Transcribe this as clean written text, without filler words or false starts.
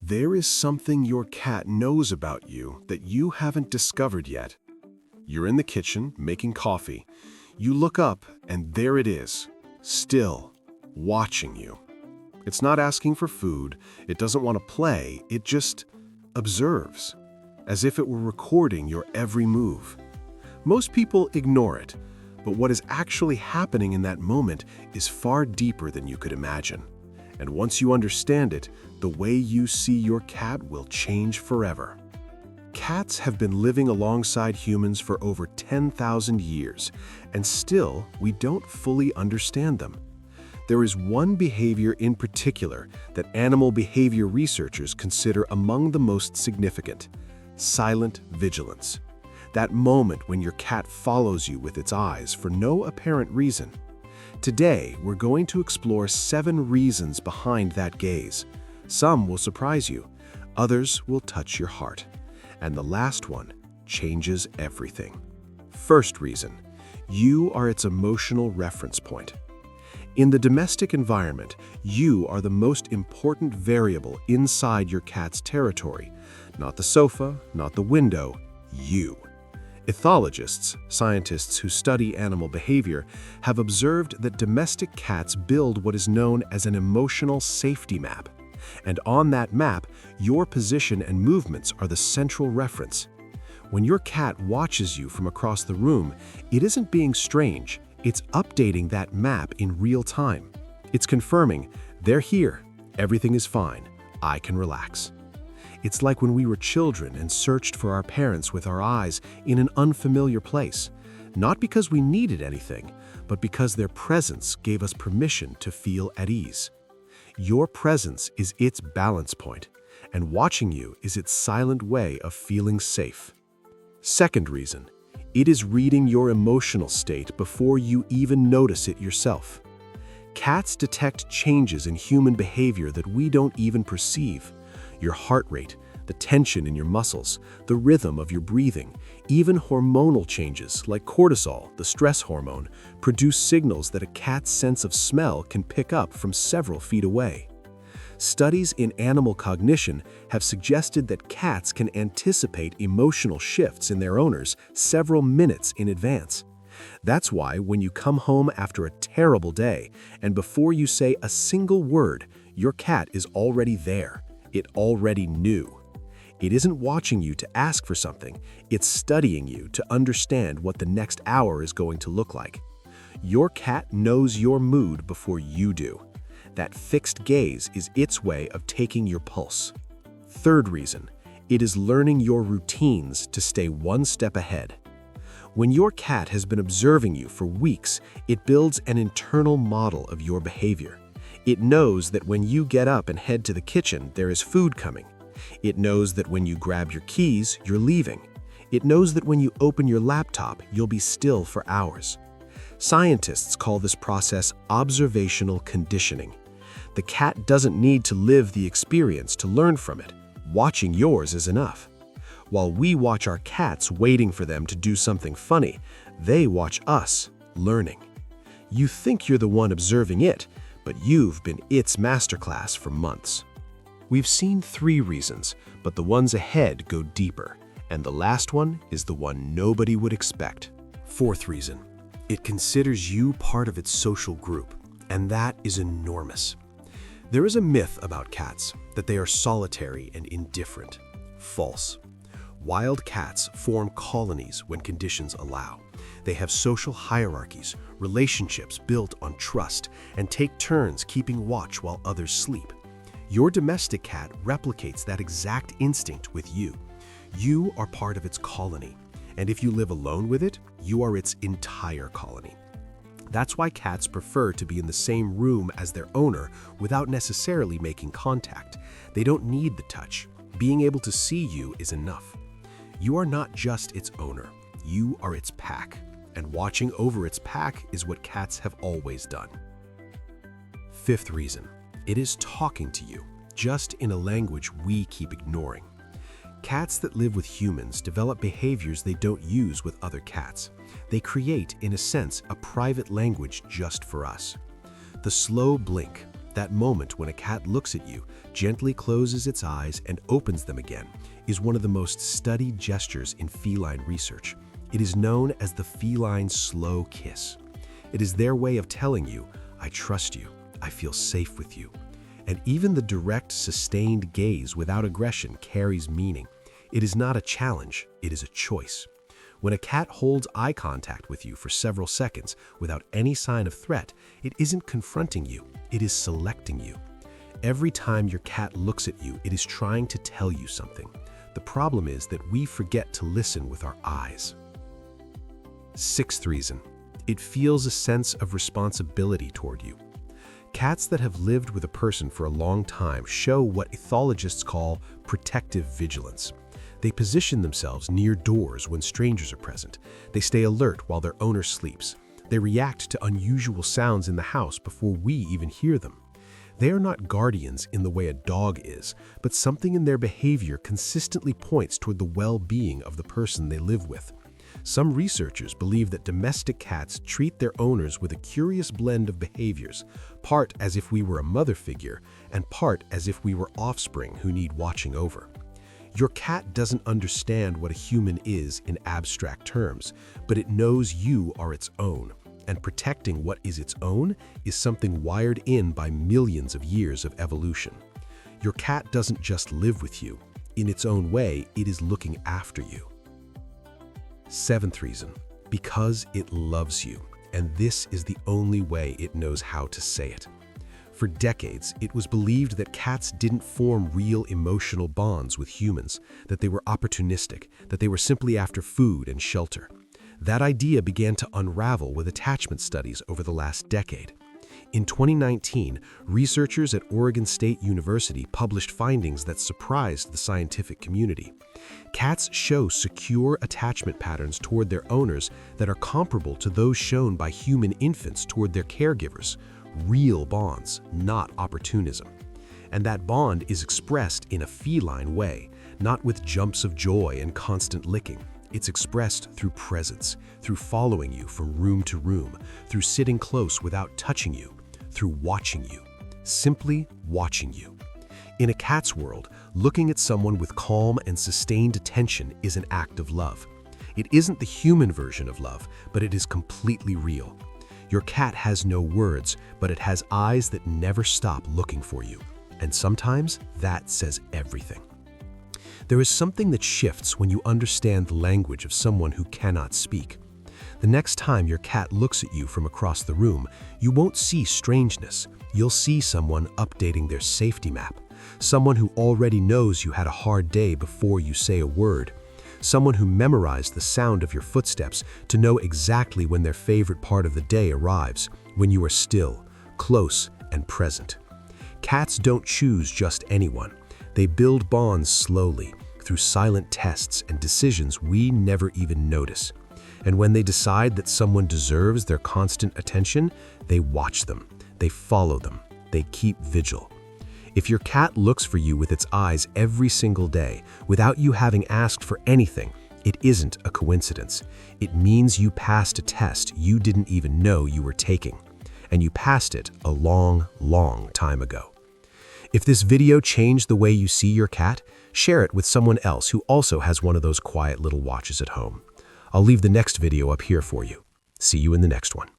There is something your cat knows about you that you haven't discovered yet. You're in the kitchen making coffee. You look up and there it is, still, watching you. It's not asking for food, it doesn't want to play, it just observes, as if it were recording your every move. Most people ignore it, but what is actually happening in that moment is far deeper than you could imagine. And once you understand it, the way you see your cat will change forever. Cats have been living alongside humans for over 10,000 years, and still we don't fully understand them. There is one behavior in particular that animal behavior researchers consider among the most significant: silent vigilance. That moment when your cat follows you with its eyes for no apparent reason. Today, we're going to explore 7 reasons behind that gaze. Some will surprise you, others will touch your heart. And the last one changes everything. First reason, you are its emotional reference point. In the domestic environment, you are the most important variable inside your cat's territory. Not the sofa, not the window, you. Ethologists, scientists who study animal behavior, have observed that domestic cats build what is known as an emotional safety map. And on that map, your position and movements are the central reference. When your cat watches you from across the room, it isn't being strange, it's updating that map in real time. It's confirming, they're here, everything is fine, I can relax. It's like when we were children and searched for our parents with our eyes in an unfamiliar place, not because we needed anything, but because their presence gave us permission to feel at ease. Your presence is its balance point, and watching you is its silent way of feeling safe. Second reason, it is reading your emotional state before you even notice it yourself. Cats detect changes in human behavior that we don't even perceive. Your heart rate, the tension in your muscles, the rhythm of your breathing, even hormonal changes like cortisol, the stress hormone, produce signals that a cat's sense of smell can pick up from several feet away. Studies in animal cognition have suggested that cats can anticipate emotional shifts in their owners several minutes in advance. That's why when you come home after a terrible day and before you say a single word, your cat is already there. It already knew. It isn't watching you to ask for something, it's studying you to understand what the next hour is going to look like. Your cat knows your mood before you do. That fixed gaze is its way of taking your pulse. Third reason, it is learning your routines to stay one step ahead. When your cat has been observing you for weeks, it builds an internal model of your behavior. It knows that when you get up and head to the kitchen, there is food coming. It knows that when you grab your keys, you're leaving. It knows that when you open your laptop, you'll be still for hours. Scientists call this process observational conditioning. The cat doesn't need to live the experience to learn from it. Watching yours is enough. While we watch our cats waiting for them to do something funny, they watch us learning. You think you're the one observing it, but you've been its masterclass for months. We've seen 3 reasons, but the ones ahead go deeper, and the last one is the one nobody would expect. Fourth reason, it considers you part of its social group, and that is enormous. There is a myth about cats that they are solitary and indifferent. False. Wild cats form colonies when conditions allow. They have social hierarchies, relationships built on trust, and take turns keeping watch while others sleep. Your domestic cat replicates that exact instinct with you. You are part of its colony, and if you live alone with it, you are its entire colony. That's why cats prefer to be in the same room as their owner without necessarily making contact. They don't need the touch. Being able to see you is enough. You are not just its owner, you are its pack, and watching over its pack is what cats have always done. Fifth reason, it is talking to you, just in a language we keep ignoring. Cats that live with humans develop behaviors they don't use with other cats. They create, in a sense, a private language just for us. The slow blink, That moment when a cat looks at you, gently closes its eyes and opens them again, is one of the most studied gestures in feline research. It is known as the feline slow kiss. It is their way of telling you, I trust you, I feel safe with you. And even the direct, sustained gaze without aggression carries meaning. It is not a challenge, it is a choice. When a cat holds eye contact with you for several seconds without any sign of threat, it isn't confronting you, it is selecting you. Every time your cat looks at you, it is trying to tell you something. The problem is that we forget to listen with our eyes. Sixth reason, it feels a sense of responsibility toward you. Cats that have lived with a person for a long time show what ethologists call protective vigilance. They position themselves near doors when strangers are present. They stay alert while their owner sleeps. They react to unusual sounds in the house before we even hear them. They are not guardians in the way a dog is, but something in their behavior consistently points toward the well-being of the person they live with. Some researchers believe that domestic cats treat their owners with a curious blend of behaviors, part as if we were a mother figure, and part as if we were offspring who need watching over. Your cat doesn't understand what a human is in abstract terms, but it knows you are its own, and protecting what is its own is something wired in by millions of years of evolution. Your cat doesn't just live with you. In its own way, it is looking after you. Seventh reason, because it loves you, and this is the only way it knows how to say it. For decades, it was believed that cats didn't form real emotional bonds with humans, that they were opportunistic, that they were simply after food and shelter. That idea began to unravel with attachment studies over the last decade. In 2019, researchers at Oregon State University published findings that surprised the scientific community. Cats show secure attachment patterns toward their owners that are comparable to those shown by human infants toward their caregivers. Real bonds, not opportunism. And that bond is expressed in a feline way, not with jumps of joy and constant licking. It's expressed through presence, through following you from room to room, through sitting close without touching you, through watching you, simply watching you. In a cat's world, looking at someone with calm and sustained attention is an act of love. It isn't the human version of love, but it is completely real. Your cat has no words, but it has eyes that never stop looking for you. And sometimes that says everything. There is something that shifts when you understand the language of someone who cannot speak. The next time your cat looks at you from across the room, you won't see strangeness. You'll see someone updating their safety map. Someone who already knows you had a hard day before you say a word. Someone who memorized the sound of your footsteps to know exactly when their favorite part of the day arrives, when you are still, close, and present. Cats don't choose just anyone. They build bonds slowly, through silent tests and decisions we never even notice. And when they decide that someone deserves their constant attention, they watch them, they follow them, they keep vigil. If your cat looks for you with its eyes every single day, without you having asked for anything, it isn't a coincidence. It means you passed a test you didn't even know you were taking. And you passed it a long, long time ago. If this video changed the way you see your cat, share it with someone else who also has one of those quiet little watches at home. I'll leave the next video up here for you. See you in the next one.